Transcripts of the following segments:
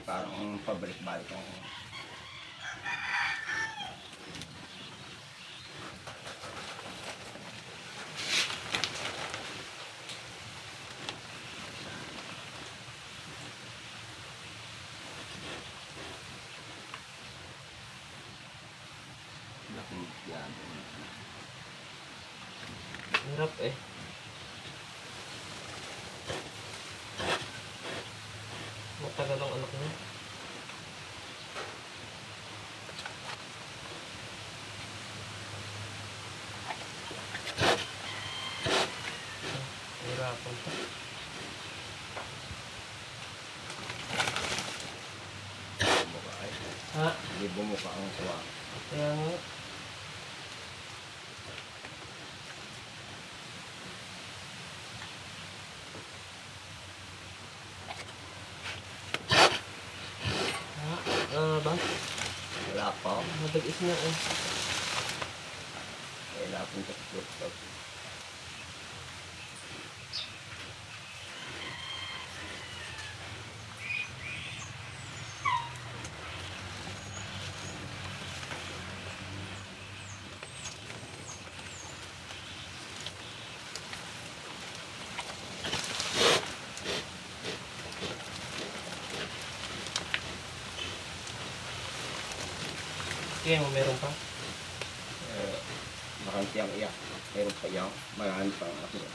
parang pabalik-balik ang laking yan. Hirap eh. Matagal ang anak niya. Hirapan pa. Bumuka ay. Ha? Hindi bumuka ang kuha. Kaya nga. Ba? Wala pa. Madagis na eh. Kailangan ito. Kaya mo meron pa? Makanti ang iyak. Meron pa iyak. Marami pang ako.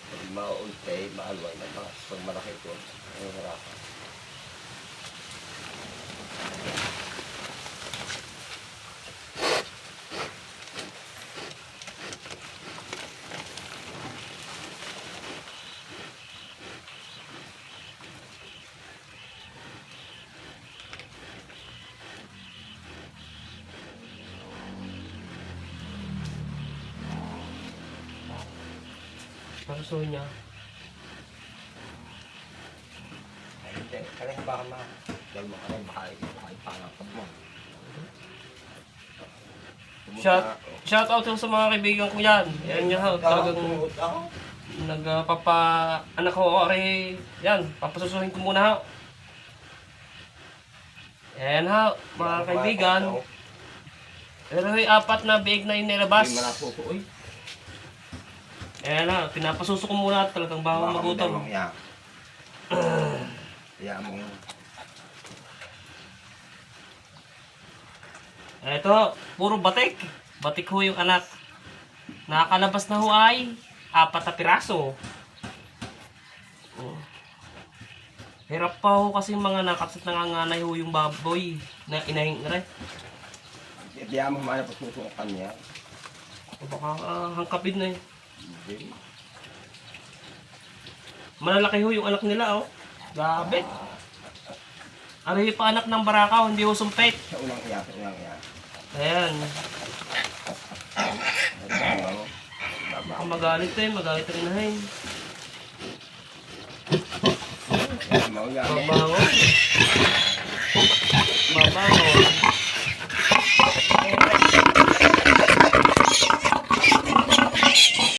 Pag mauuntay, maalway na mga pag malaki ito, ay harapan. Paruso niya. Ay, hindi. Kaya baka ma. Dahil mo ka rin, baka ipangakap mo. Shout out sa mga kaibigan ko yan. Yan niya ha. Talagang anak ko ore. Yan. Papasusuhin ko muna ha. Yan ha. Mga kaibigan. Pero yung 4 na biig na yung nilabas. Hindi mo na pupuoy. Ayan na, pinapasuso ko muna at talagang bawang magutom. Kaya mo. Eto, puro batik. Batik ho yung anak. Nakakalabas na ho ay 4 na piraso. Hirap pa ho kasi mga nakapsit nanganganay ho yung baboy na inahing rin. Kaya mo mana pasuso ang kanya. Baka hangkapin na eh. Hindi. Malalaki ho yung anak nila oh. Grabe. Aray pa anak ng barakaw, hindi ho sumpit. Sa unang iyak, Ayan. Baka magalit eh, magalit rin na eh. Mabango. Mabango.